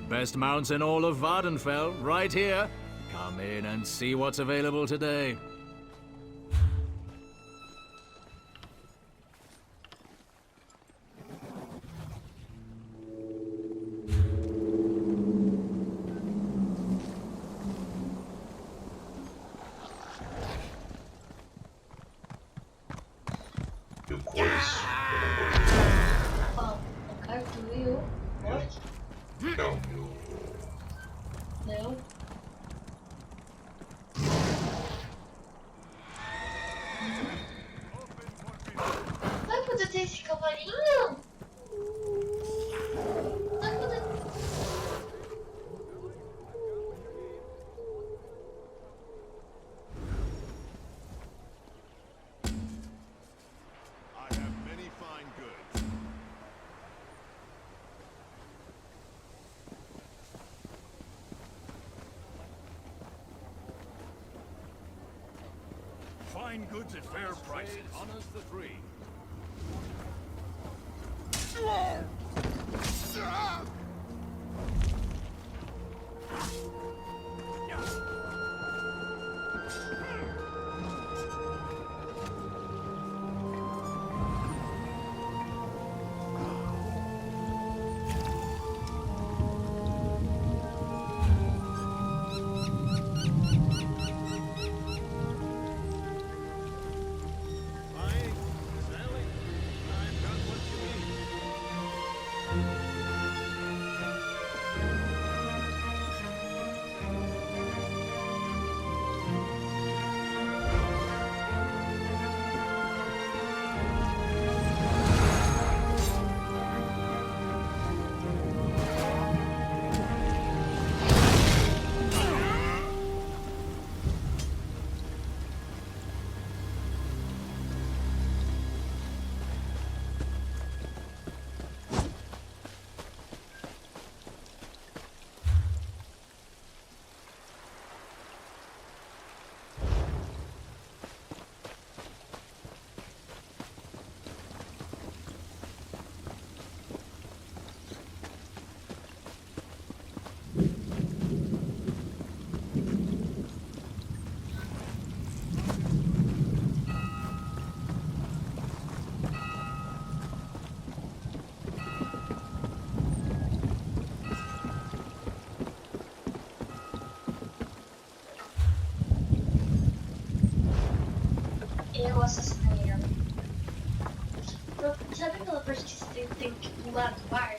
Best mounts in all of Vardenfell, right here. Come in and see what's available today. Não. Vai poder ter esse cavalinho? Vai poder... I have many fine goods. Fine goods at fair prices. Honors the three. assassinaria ela. Sabe aquela parte que você tem que pular do bar?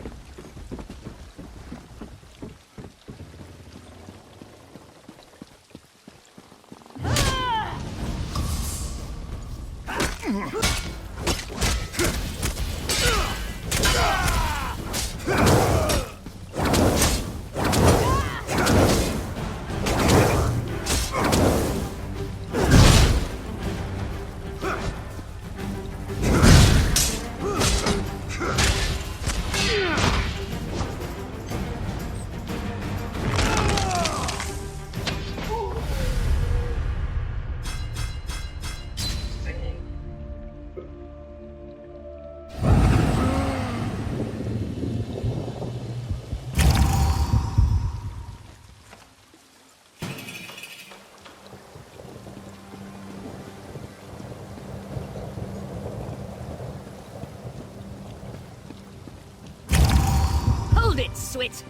Hold it, Swit!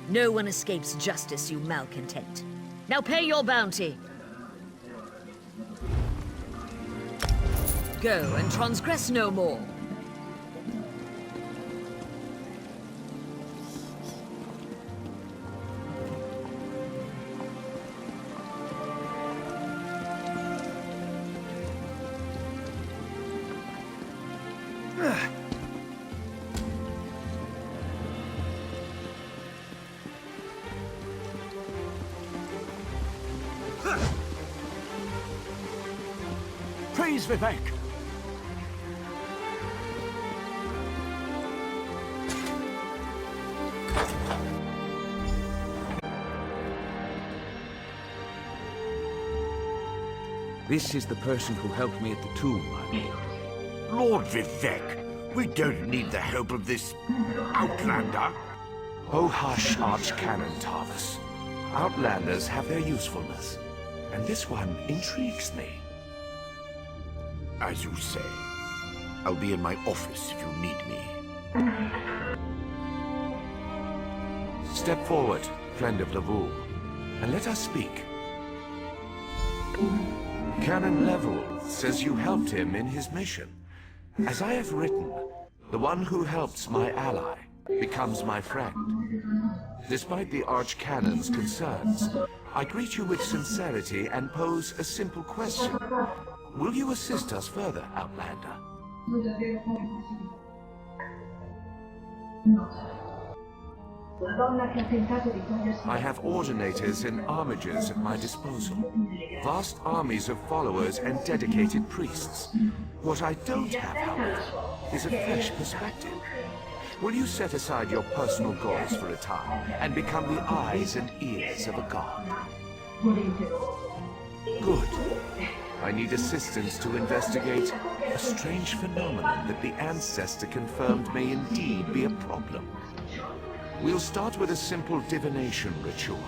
No one escapes justice, you malcontent. Now pay your bounty. Go and transgress no more. Praise Vivek! This is the person who helped me at the tomb, I mean. Lord Vivek, we don't need the help of this outlander. Oh, hush, Archcanon Tarvis. Outlanders have their usefulness, and this one intrigues me. As you say, I'll be in my office if you need me. Step forward, friend of Lavul, and let us speak. Canon Level says you helped him in his mission. As I have written, the one who helps my ally becomes my friend. Despite the Archcanon's concerns, I greet you with sincerity and pose a simple question. Will you assist us further, Outlander? I have ordinators and armigers at my disposal. Vast armies of followers and dedicated priests. What I don't have, however, is a fresh perspective. Will you set aside your personal goals for a time and become the eyes and ears of a god? Good. I need assistance to investigate a strange phenomenon that the Ancestor confirmed may indeed be a problem. We'll start with a simple divination ritual.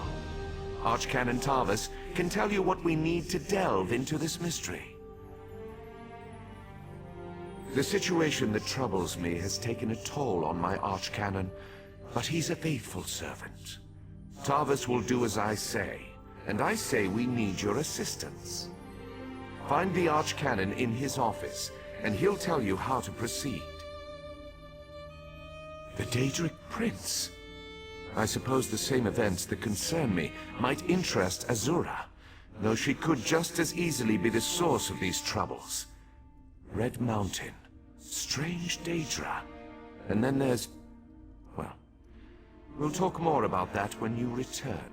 Archcanon Tarvis can tell you what we need to delve into this mystery. The situation that troubles me has taken a toll on my Archcanon, but he's a faithful servant. Tarvis will do as I say, and I say we need your assistance. Find the Archcanon in his office, and he'll tell you how to proceed. The Daedric Prince. I suppose the same events that concern me might interest Azura, though she could just as easily be the source of these troubles. Red Mountain, strange Daedra, and then there's... well, we'll talk more about that when you return.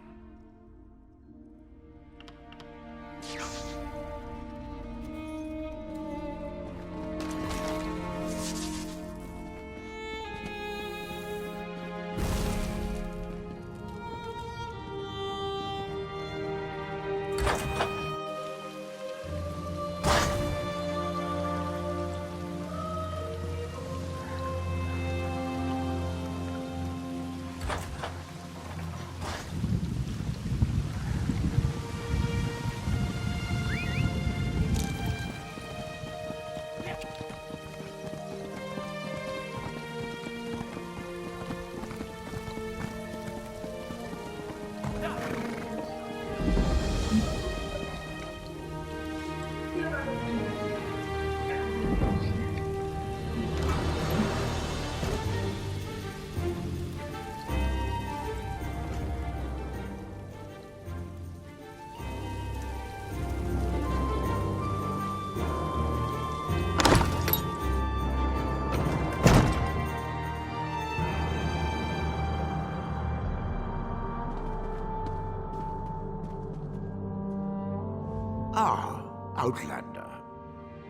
Ah, Outlander.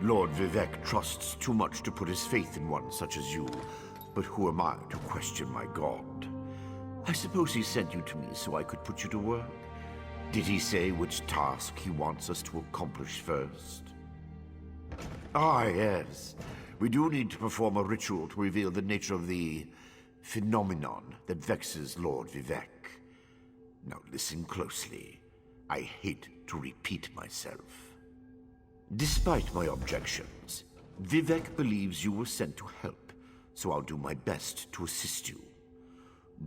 Lord Vivek trusts too much to put his faith in one such as you, but who am I to question my god? I suppose he sent you to me so I could put you to work. Did he say which task he wants us to accomplish first? Ah, yes. We do need to perform a ritual to reveal the nature of the phenomenon that vexes Lord Vivek. Now listen closely. I hate to repeat myself. Despite my objections, Vivek believes you were sent to help, so I'll do my best to assist you.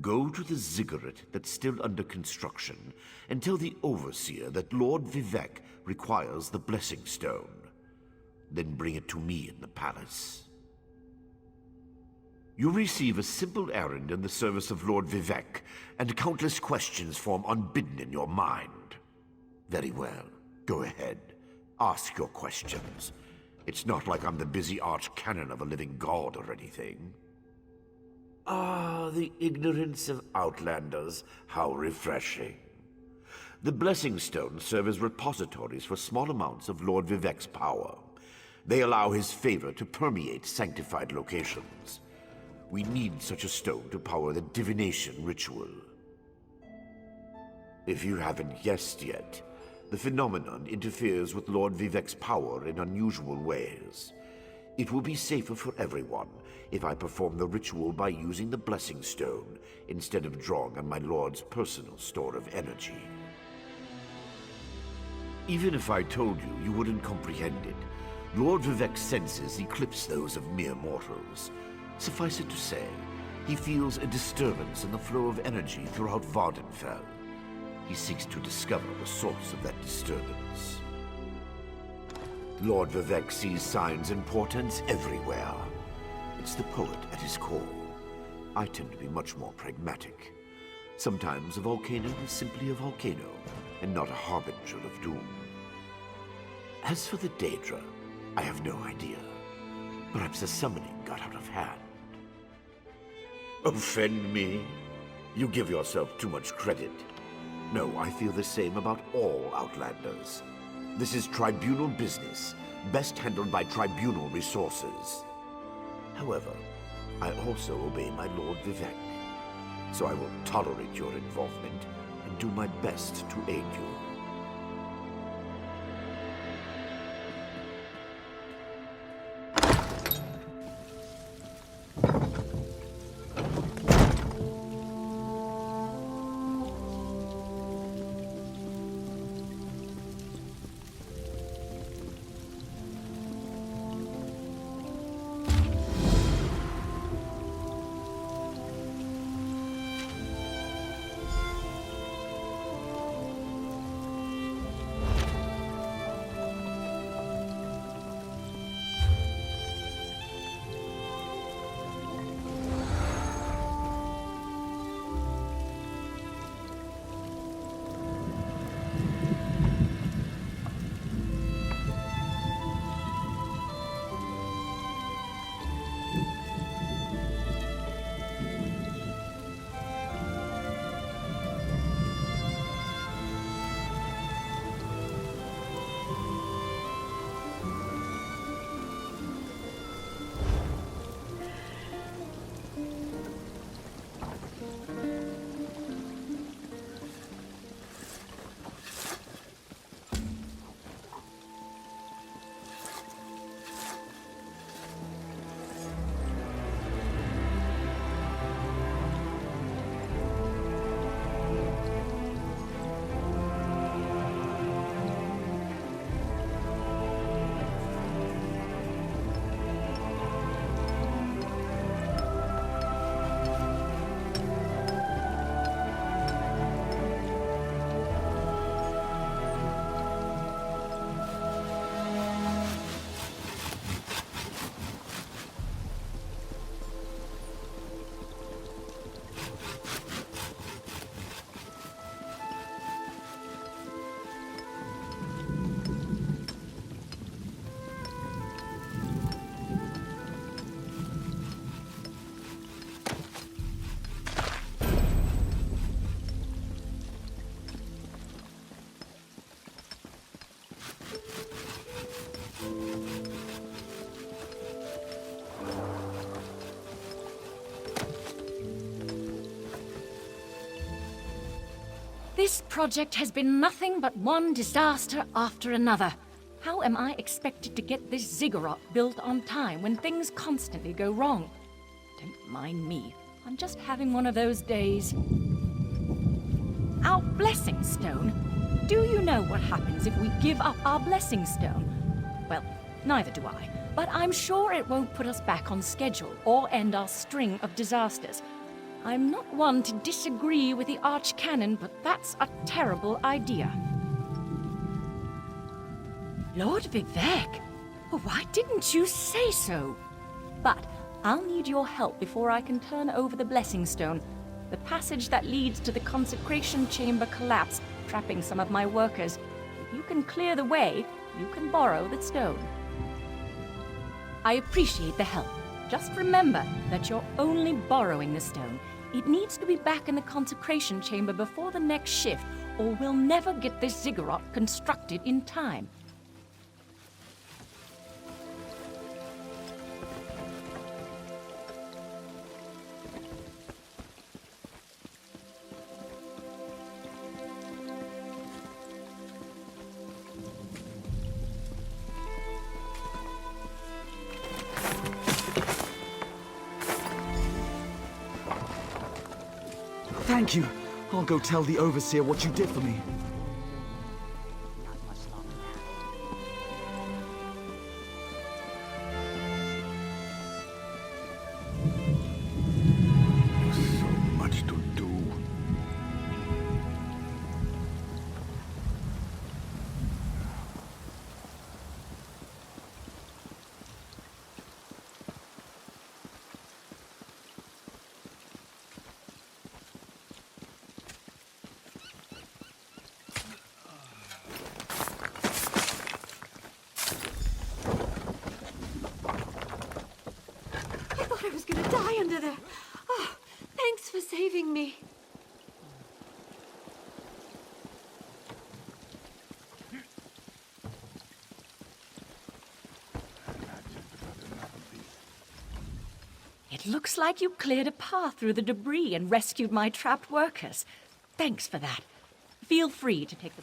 Go to the ziggurat that's still under construction and tell the Overseer that Lord Vivek requires the Blessing Stone. Then bring it to me in the palace. You receive a simple errand in the service of Lord Vivek, and countless questions form unbidden in your mind. Very well. Go ahead. Ask your questions. It's not like I'm the busy arch-canon of a living god or anything. Ah, the ignorance of Outlanders. How refreshing. The Blessing Stones serve as repositories for small amounts of Lord Vivek's power. They allow his favor to permeate sanctified locations. We need such a stone to power the divination ritual. If you haven't guessed yet, the phenomenon interferes with Lord Vivek's power in unusual ways. It will be safer for everyone if I perform the ritual by using the Blessing Stone instead of drawing on my Lord's personal store of energy. Even if I told you, you wouldn't comprehend it. Lord Vivek's senses eclipse those of mere mortals. Suffice it to say, he feels a disturbance in the flow of energy throughout Vardenfell. He seeks to discover the source of that disturbance. Lord Vivek sees signs and portents everywhere. It's the poet at his core. I tend to be much more pragmatic. Sometimes a volcano is simply a volcano, and not a harbinger of doom. As for the Daedra, I have no idea. Perhaps the summoning got out of hand. Offend me? You give yourself too much credit. No, I feel the same about all Outlanders. This is tribunal business, best handled by tribunal resources. However, I also obey my Lord Vivek, so I will tolerate your involvement and do my best to aid you. This project has been nothing but one disaster after another. How am I expected to get this ziggurat built on time when things constantly go wrong? Don't mind me. I'm just having one of those days. Our blessing stone? Do you know what happens if we give up our blessing stone? Well, neither do I. But I'm sure it won't put us back on schedule or end our string of disasters. I'm not one to disagree with the Archcanon, but that's a terrible idea. Lord Vivek? Well, why didn't you say so? But I'll need your help before I can turn over the Blessing Stone. The passage that leads to the consecration chamber collapsed, trapping some of my workers. If you can clear the way, you can borrow the stone. I appreciate the help. Just remember that you're only borrowing the stone. It needs to be back in the consecration chamber before the next shift, or we'll never get this ziggurat constructed in time. Thank you. I'll go tell the Overseer what you did for me. So much to do. I thought I was gonna die under there. Oh, thanks for saving me. It looks like you cleared a path through the debris and rescued my trapped workers. Thanks for that. Feel free to take the...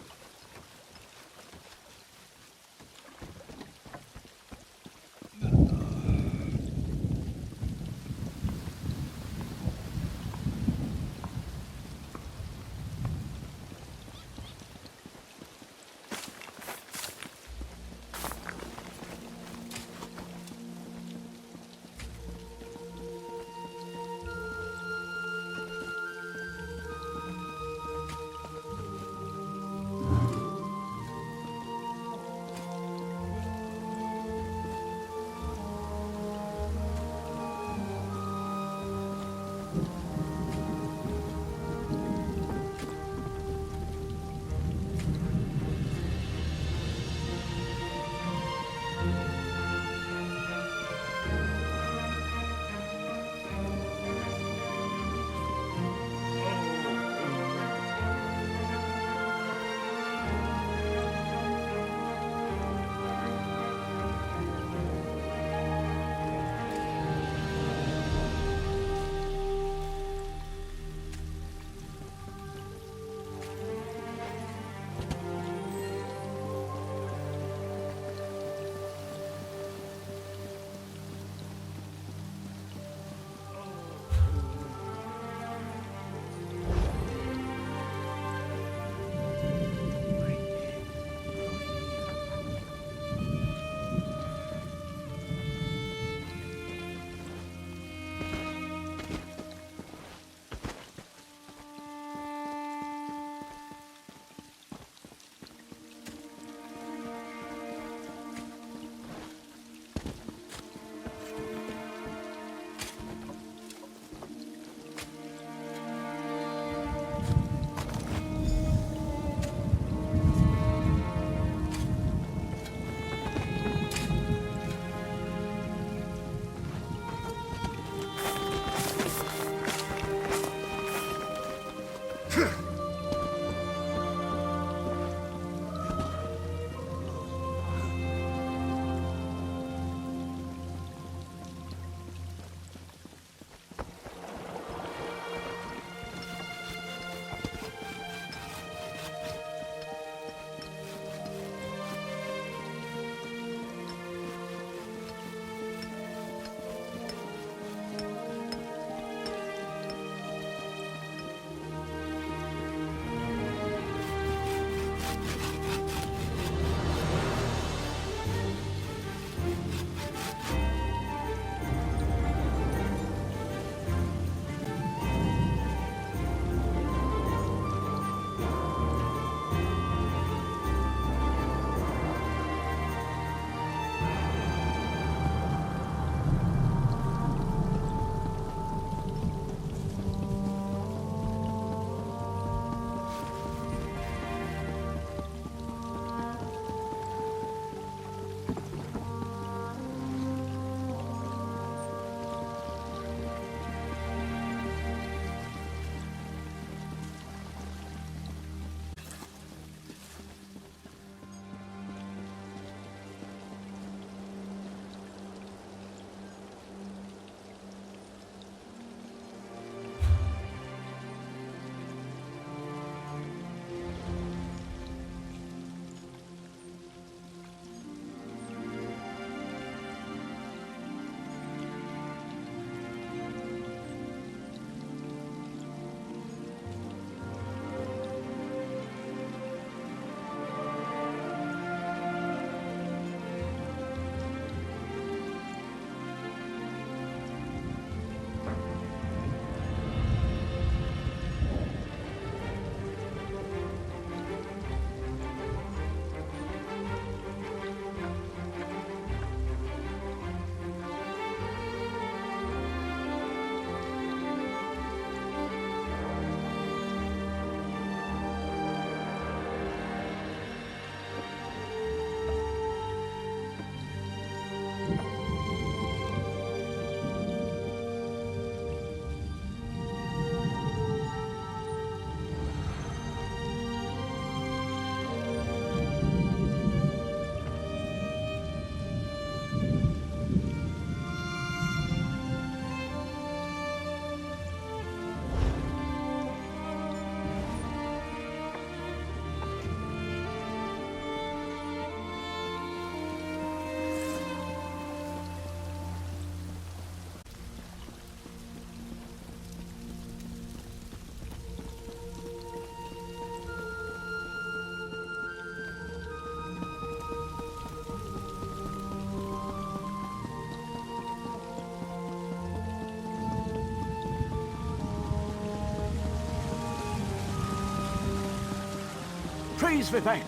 Praise Vivek!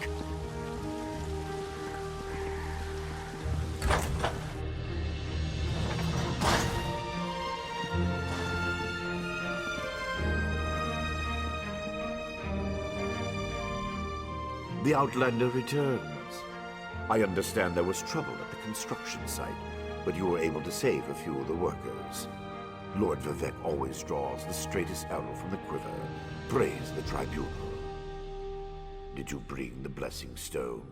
The Outlander returns. I understand there was trouble at the construction site, but you were able to save a few of the workers. Lord Vivek always draws the straightest arrow from the quiver. Praise the tribunal. Did you bring the blessing stone?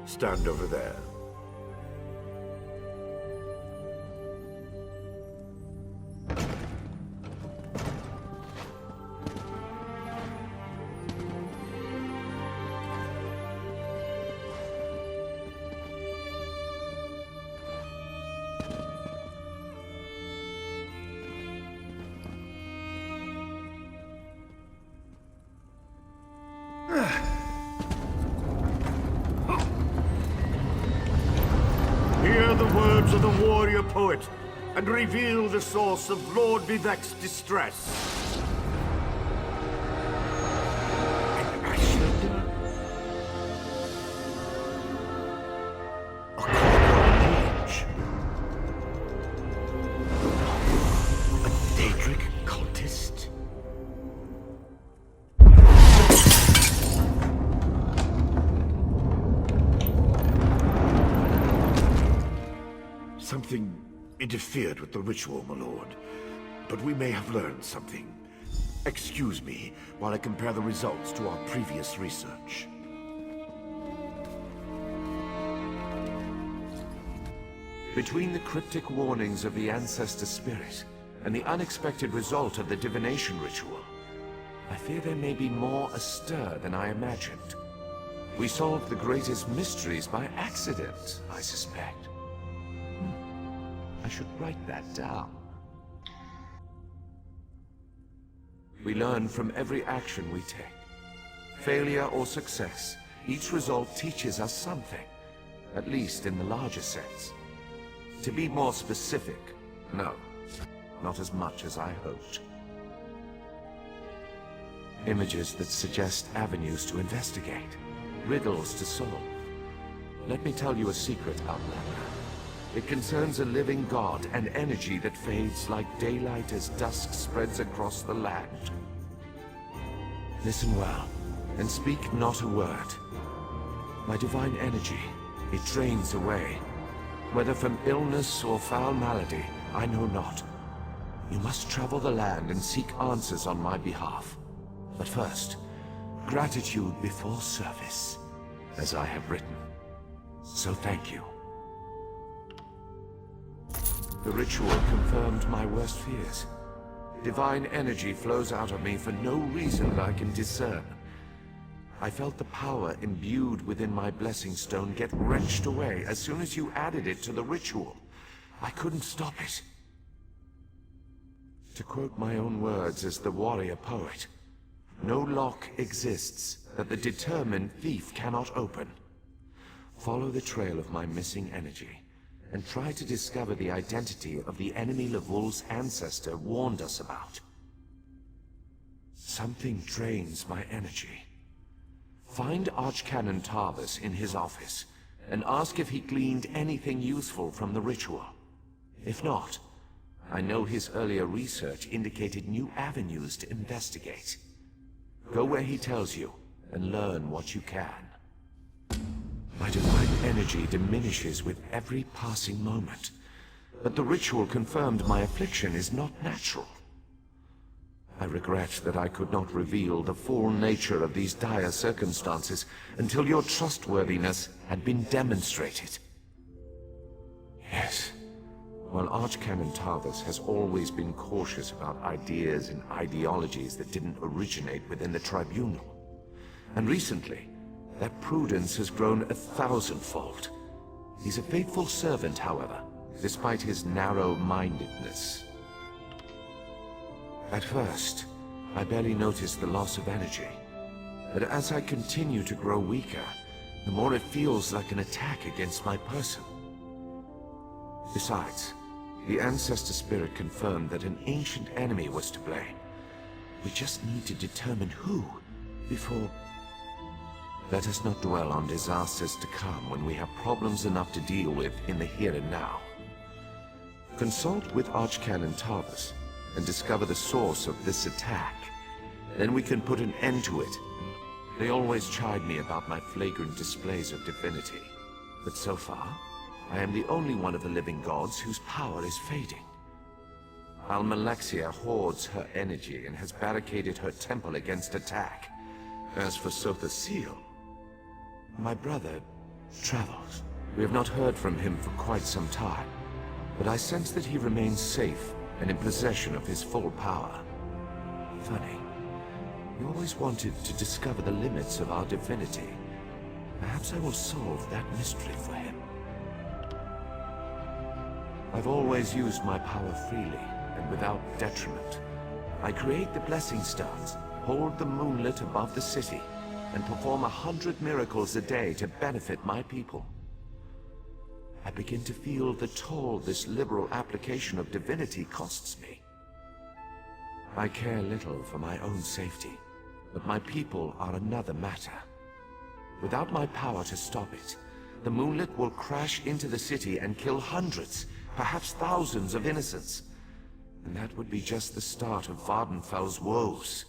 Stand over there. Hear the words of the warrior poet, and reveal the source of Lord Vivek's distress. An Ashlander? A Corporal mage? A Daedric cultist? Something interfered with the ritual, my lord. But we may have learned something. Excuse me while I compare the results to our previous research. Between the cryptic warnings of the ancestor spirit and the unexpected result of the divination ritual, I fear there may be more astir than I imagined. We solved the greatest mysteries by accident, I suspect. I should write that down. We learn from every action we take. Failure or success, each result teaches us something, at least in the larger sense. To be more specific, no, not as much as I hoped. Images that suggest avenues to investigate, riddles to solve. Let me tell you a secret, Outlander. It concerns a living god and energy that fades like daylight as dusk spreads across the land. Listen well, and speak not a word. My divine energy, it drains away. Whether from illness or foul malady, I know not. You must travel the land and seek answers on my behalf. But first, gratitude before service, as I have written. So thank you. The ritual confirmed my worst fears. Divine energy flows out of me for no reason that I can discern. I felt the power imbued within my blessing stone get wrenched away as soon as you added it to the ritual. I couldn't stop it. To quote my own words as the warrior poet, no lock exists that the determined thief cannot open. Follow the trail of my missing energy, and try to discover the identity of the enemy Lavul's ancestor warned us about. Something drains my energy. Find Archcanon Tarvis in his office, and ask if he gleaned anything useful from the ritual. If not, I know his earlier research indicated new avenues to investigate. Go where he tells you, and learn what you can. My divine energy diminishes with every passing moment, but the ritual confirmed my affliction is not natural. I regret that I could not reveal the full nature of these dire circumstances until your trustworthiness had been demonstrated. Yes, while Archcanon Tarvis has always been cautious about ideas and ideologies that didn't originate within the tribunal, and recently, that prudence has grown 1,000-fold. He's a faithful servant, however, despite his narrow-mindedness. At first, I barely noticed the loss of energy, but as I continue to grow weaker, the more it feels like an attack against my person. Besides, the ancestor spirit confirmed that an ancient enemy was to blame. We just need to determine who before... Let us not dwell on disasters to come when we have problems enough to deal with in the here and now. Consult with Archcanon Tarvus and discover the source of this attack. Then we can put an end to it. They always chide me about my flagrant displays of divinity. But so far, I am the only one of the living gods whose power is fading. Almalexia hoards her energy and has barricaded her temple against attack. As for Sotha Seal, my brother travels. We have not heard from him for quite some time, but I sense that he remains safe and in possession of his full power. Funny. We always wanted to discover the limits of our divinity. Perhaps I will solve that mystery for him. I've always used my power freely and without detriment. I create the blessing stones, hold the moonlit above the city, and perform 100 miracles a day to benefit my people. I begin to feel the toll this liberal application of divinity costs me. I care little for my own safety, but my people are another matter. Without my power to stop it, the moonlit will crash into the city and kill hundreds, perhaps thousands of innocents. And that would be just the start of Vardenfell's woes.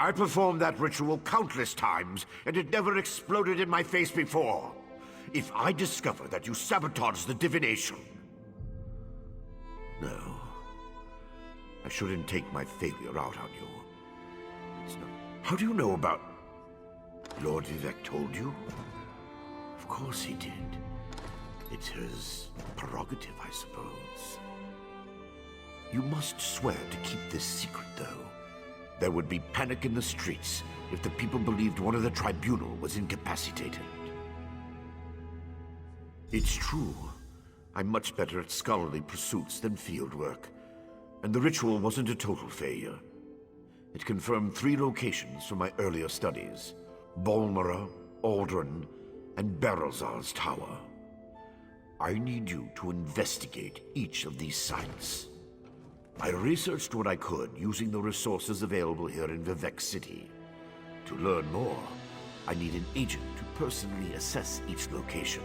I performed that ritual countless times, and it never exploded in my face before. If I discover that you sabotaged the divination... No. I shouldn't take my failure out on you. It's not... How do you know about... Lord Vivec told you? Of course he did. It's his prerogative, I suppose. You must swear to keep this secret, though. There would be panic in the streets if the people believed one of the tribunal was incapacitated. It's true. I'm much better at scholarly pursuits than field work, and the ritual wasn't a total failure. It confirmed 3 locations from my earlier studies: Bolmora, Aldrin, and Berelzar's tower. I need you to investigate each of these sites. I researched what I could using the resources available here in Vivec City. To learn more, I need an agent to personally assess each location.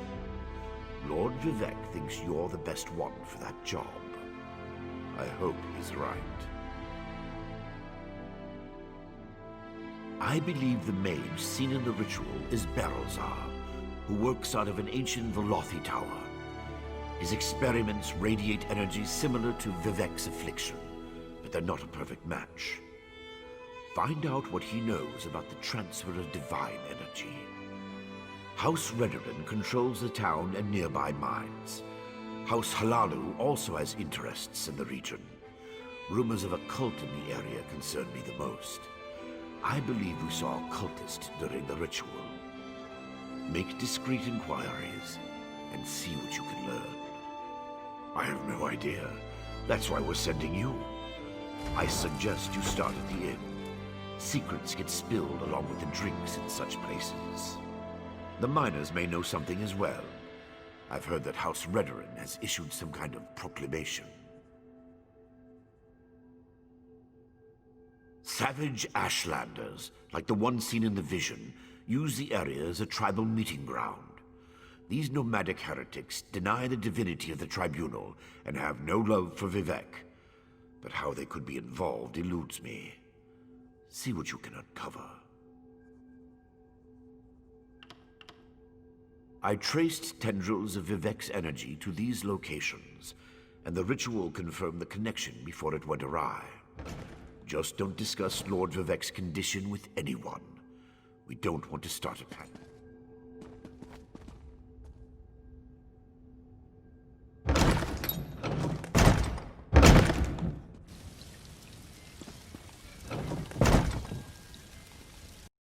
Lord Vivec thinks you're the best one for that job. I hope he's right. I believe the mage seen in the ritual is Berelzar, who works out of an ancient Velothi tower. His experiments radiate energy similar to Vivec's affliction, but they're not a perfect match. Find out what he knows about the transfer of divine energy. House Redoran controls the town and nearby mines. House Halalu also has interests in the region. Rumors of a cult in the area concern me the most. I believe we saw a cultist during the ritual. Make discreet inquiries and see what you can learn. I have no idea. That's why we're sending you. I suggest you start at the inn. Secrets get spilled along with the drinks in such places. The miners may know something as well. I've heard that House Redoran has issued some kind of proclamation. Savage Ashlanders, like the one seen in the vision, use the area as a tribal meeting ground. These nomadic heretics deny the divinity of the tribunal and have no love for Vivek. But how they could be involved eludes me. See what you can uncover. I traced tendrils of Vivek's energy to these locations, and the ritual confirmed the connection before it went awry. Just don't discuss Lord Vivek's condition with anyone. We don't want to start a panic.